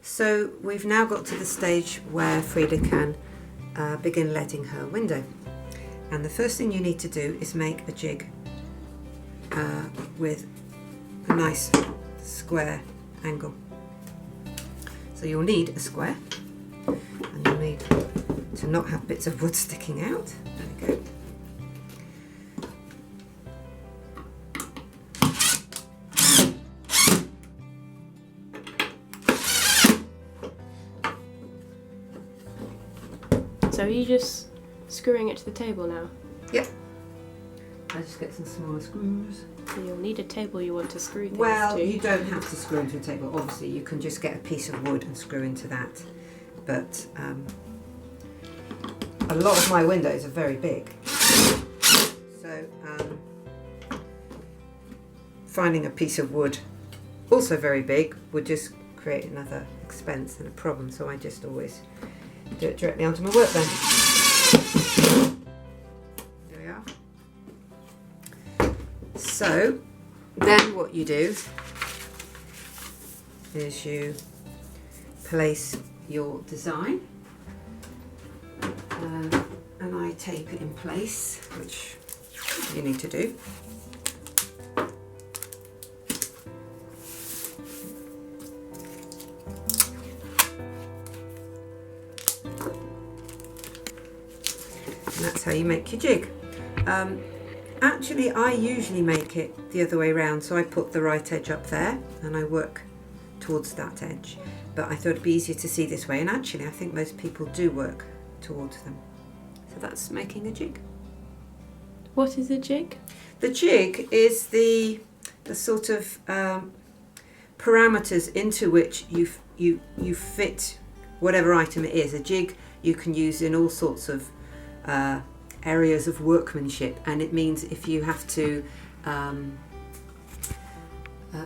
So we've now got to the stage where Frida can begin leading her window. And the first thing you need to do is make a jig with a nice square angle. So you'll need a square, and you'll need to not have bits of wood sticking out. There we go. So are you just screwing it to the table now? Yep. I just get some smaller screws. So you'll need a table you want to screw things Well, to. you don't have to screw into a table. Obviously, you can just get a piece of wood and screw into that. But a lot of my windows are very big. So finding a piece of wood also very big would just create another expense and a problem. So I just always do it directly onto my workbench. There we are. So then what you do is you place your design and I tape it in place, which you need to do. And that's how you make your jig. Actually, I usually make it the other way around, so I put the right edge up there and I work towards that edge. But I thought it'd be easier to see this way, and actually I think most people do work towards them. So that's making a jig. What is a jig? The jig is the sort of parameters into which you fit whatever item it is. A jig you can use in all sorts of areas of workmanship, and it means if you have to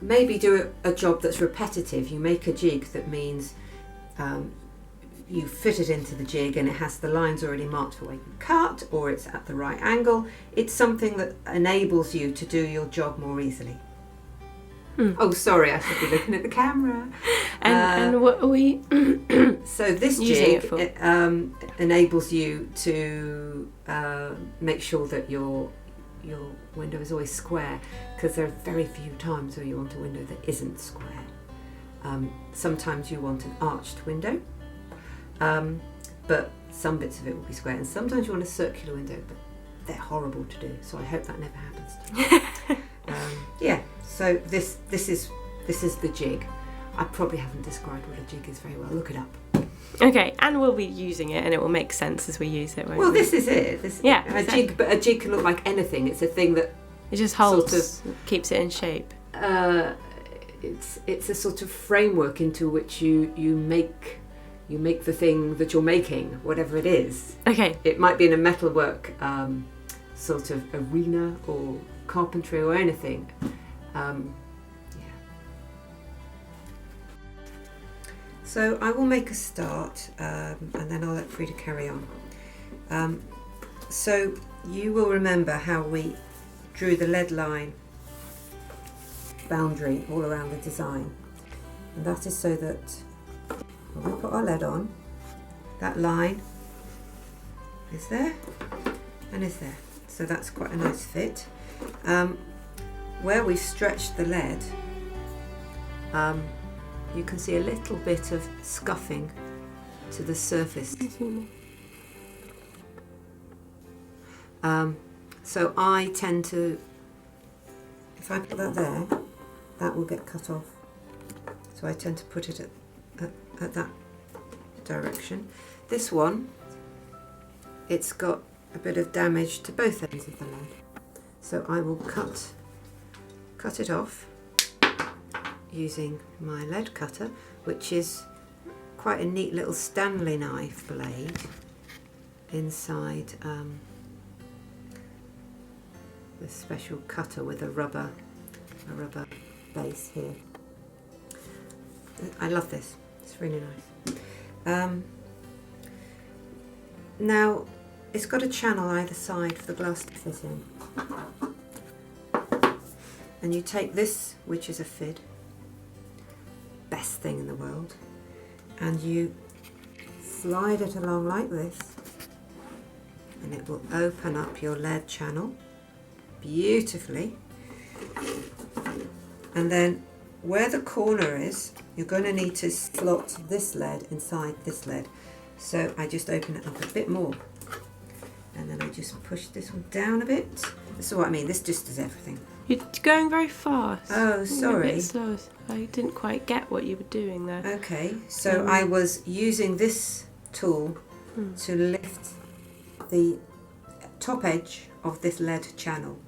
maybe do a job that's repetitive, you make a jig that means you fit it into the jig and it has the lines already marked for where you cut, or it's at the right angle. It's something that enables you to do your job more easily. Oh, sorry, I should be looking at the camera. And what are we so this using jig enables you to make sure that your window is always square, because there are very few times where you want a window that isn't square. Sometimes you want an arched window, but some bits of it will be square, and sometimes you want a circular window, but they're horrible to do, so I hope that never happens to you. Yeah, so this is the jig. I probably haven't described what a jig is very well. Look it up. Okay, and we'll be using it, and it will make sense as we use it. Well, this is it. Yeah, a jig, but a jig can look like anything. It's a thing that it just holds, sort of, keeps it in shape. It's a sort of framework into which you make the thing that you're making, whatever it is. Okay. It might be in a metalwork sort of arena or carpentry or anything. So I will make a start and then I'll let Frida carry on. So you will remember how we drew the lead line boundary all around the design, and that is so that when we put our lead on, that line is there and is there, so that's quite a nice fit. Where we've stretched the lead, you can see a little bit of scuffing to the surface. So I tend to, if I put that there, that will get cut off. So I tend to put it at that direction. This one, it's got a bit of damage to both ends of the lead. So I will cut it off using my lead cutter, which is quite a neat little Stanley knife blade inside this special cutter with a rubber base here. I love this, it's really nice. Now it's got a channel either side for the glass to fit in, and you take this, which is a fid, best thing in the world, and you slide it along like this, and it will open up your lead channel beautifully. And then where the corner is, you're going to need to slot this lead inside this lead. So I just open it up a bit more, and then I just push this one down a bit. This is what I mean, this just does everything. You're going very fast. Oh, sorry. A bit slow. I didn't quite get what you were doing there. Okay, so I was using this tool to lift the top edge of this lead channel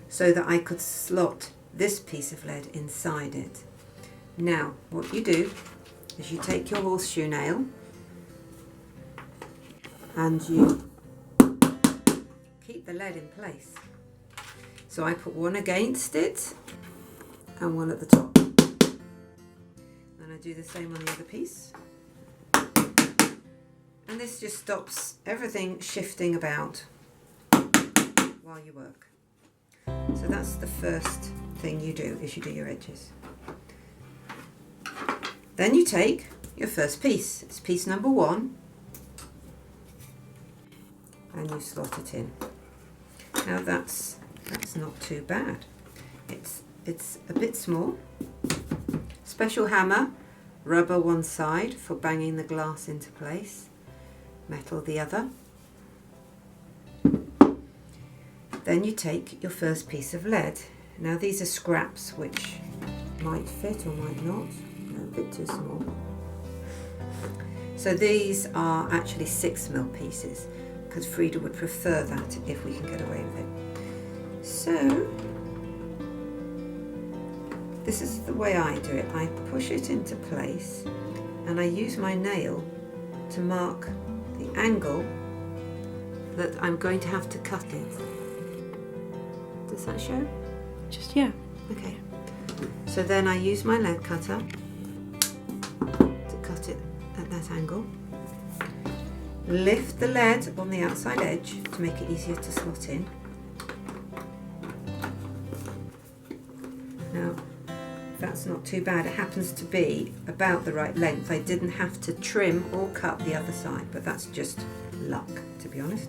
so that I could slot this piece of lead inside it. Now, what you do is you take your horseshoe nail and you keep the lead in place. So I put one against it and one at the top. And I do the same on the other piece. And this just stops everything shifting about while you work. So that's the first thing you do, is you do your edges. Then you take your first piece. It's piece number 1. And you slot it in. Now that's not too bad. It's a bit small. Special hammer, rubber one side for banging the glass into place, metal the other. Then you take your first piece of lead. Now these are scraps which might fit or might not. No, a bit too small. So these are actually 6mm pieces, because Frida would prefer that if we can get away with it. So this is the way I do it. I push it into place and I use my nail to mark the angle that I'm going to have to cut it. Does that show? Just, yeah. Okay. So then I use my lead cutter to cut it at that angle. Lift the lead on the outside edge to make it easier to slot in. Now, that's not too bad. It happens to be about the right length. I didn't have to trim or cut the other side, but that's just luck, to be honest.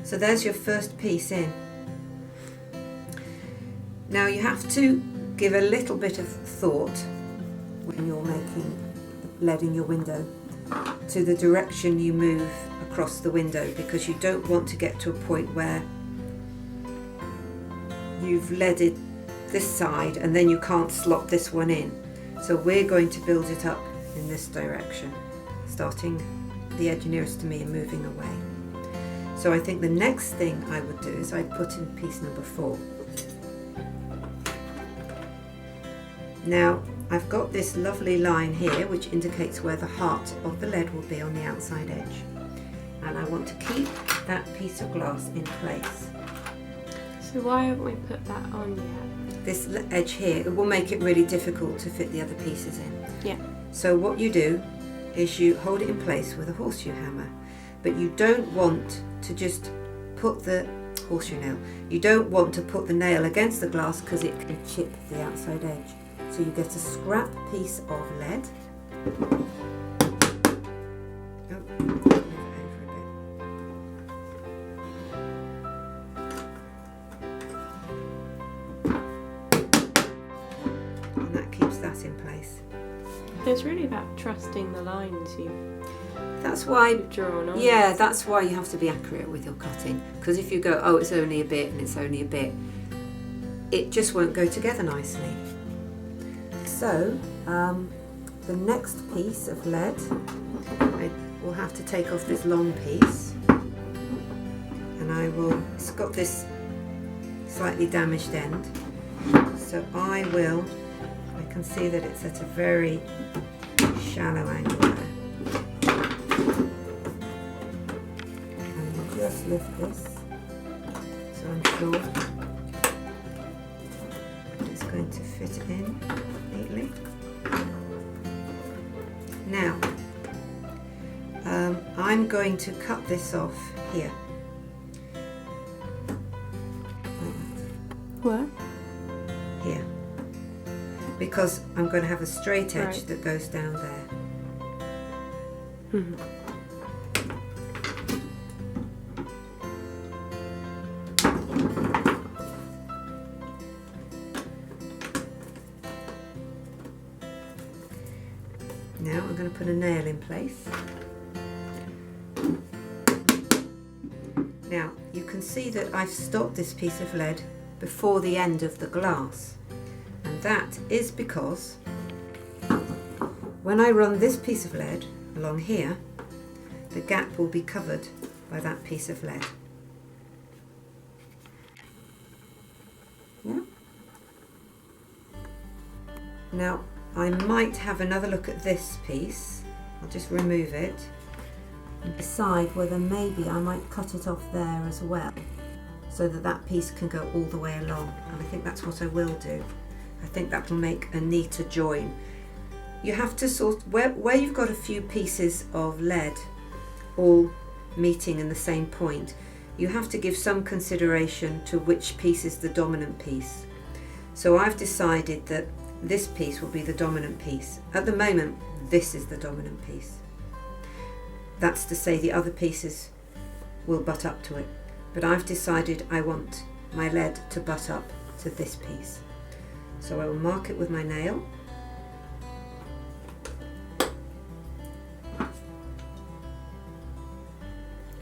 So there's your first piece in. Now you have to give a little bit of thought when you're making lead in your window to the direction you move across the window, because you don't want to get to a point where you've leaded this side and then you can't slot this one in. So we're going to build it up in this direction, starting the edge nearest to me and moving away. So I think the next thing I would do is I'd put in piece number 4. Now I've got this lovely line here which indicates where the heart of the lead will be on the outside edge, and I want to keep that piece of glass in place. So why haven't we put that on yet? This edge here, it will make it really difficult to fit the other pieces in. Yeah. So what you do is you hold it in place with a horseshoe hammer, but you don't want to just put the horseshoe nail, you don't want to put the nail against the glass because it can chip the outside edge. So you get a scrap piece of lead. And that keeps that in place. It's really about trusting the lines That's why, you've drawn on. yeah, that's why you have to be accurate with your cutting. Because if you go, oh, it's only a bit and it's only a bit, it just won't go together nicely. So, the next piece of lead, I will have to take off this long piece, and it's got this slightly damaged end, so I can see that it's at a very shallow angle there. And we'll just lift this, so I'm sure that it's going to fit in neatly. Now, I'm going to cut this off here. What? Here. Because I'm going to have a straight edge Right. that goes down there. Mhm. Now I'm going to put a nail in place. Now you can see that I've stopped this piece of lead before the end of the glass, and that is because when I run this piece of lead along here, the gap will be covered by that piece of lead. Yeah. Now I might have another look at this piece. I'll just remove it and decide whether maybe I might cut it off there as well, so that that piece can go all the way along, and I think that's what I will do. I think that will make a neater join. You have to where you've got a few pieces of lead all meeting in the same point, you have to give some consideration to which piece is the dominant piece. So I've decided that this piece will be the dominant piece. At the moment, this is the dominant piece. That's to say the other pieces will butt up to it. But I've decided I want my lead to butt up to this piece. So I will mark it with my nail.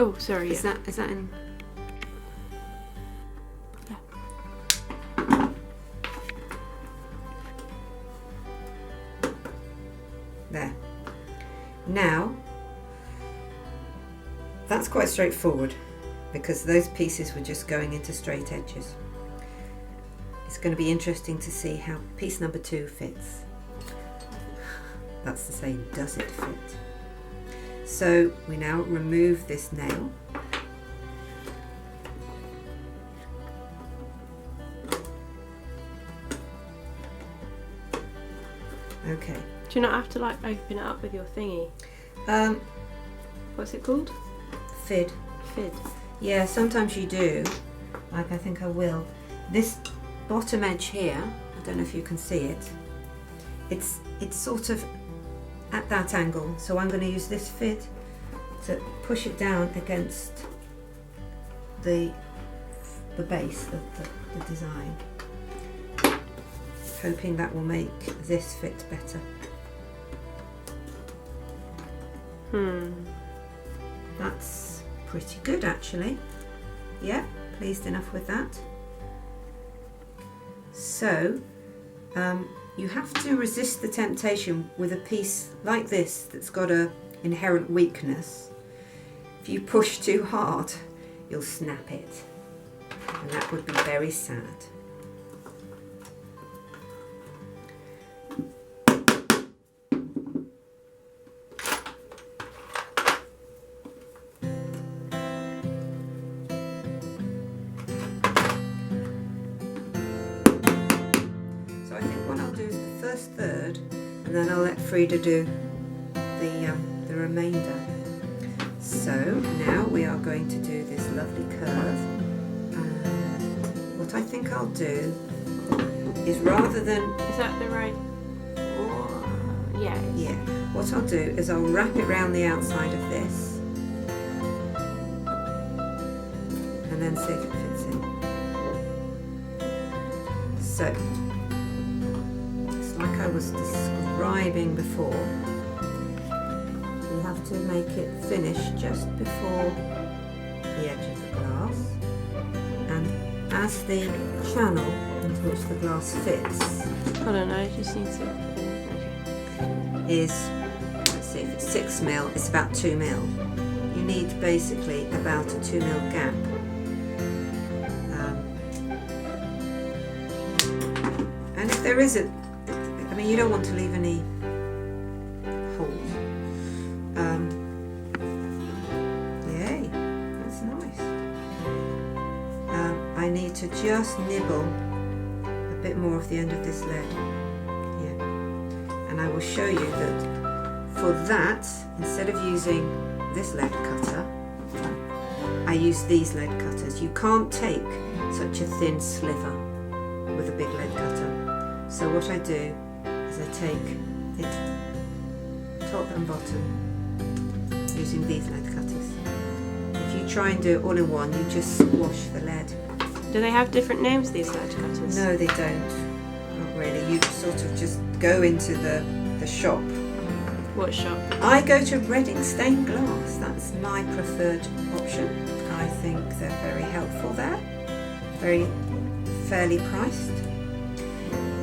Oh, sorry. Is that in? There. Now, that's quite straightforward because those pieces were just going into straight edges. It's going to be interesting to see how piece number 2 fits. That's to say, does it fit? So we now remove this nail. Okay. Do you not have to like open it up with your thingy? What's it called? Fid. Fid. Yeah, sometimes you do. Like I think I will. This bottom edge here, I don't know if you can see it. It's sort of at that angle, so I'm going to use this fid to push it down against the base of the design, hoping that will make this fit better. That's pretty good actually. Yeah, pleased enough with that. So you have to resist the temptation with a piece like this that's got an inherent weakness. If you push too hard, you'll snap it, and that would be very sad. Third, and then I'll let Frida do the remainder. So now we are going to do this lovely curve, and what I think I'll do is, rather than... Is that the right? Yeah. Yeah. What I'll do is I'll wrap it round the outside of this and then see if it fits in. So, like I was describing before, you have to make it finish just before the edge of the glass, and as the channel into which the glass fits I just need to... is, let's see, if it's 6mm, it's about 2mm. You need basically about a 2mm gap. And if there isn't, I mean, you don't want to leave any holes. Yay, that's nice. I need to just nibble a bit more of the end of this lead. Yeah. And I will show you that for that, instead of using this lead cutter, I use these lead cutters. You can't take such a thin sliver with a big lead cutter. So what I do is I take it top and bottom using these lead cutters. If you try and do it all in one, you just squash the lead. Do they have different names, these lead cutters? No, they don't. Not really. You sort of just go into the shop. What shop? I go to Reading Stained Glass. That's my preferred option. I think they're very helpful there. Very fairly priced.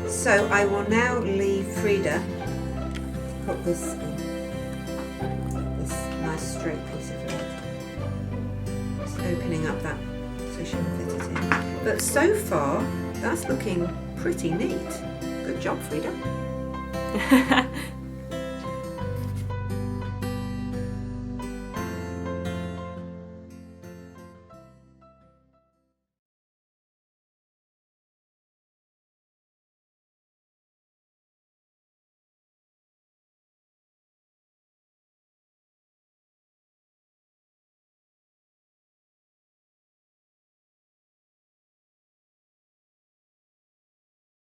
So I will now leave Frida put this in. This nice straight piece of lead. Just opening up that so she can fit it in. But so far, that's looking pretty neat. Good job, Frida.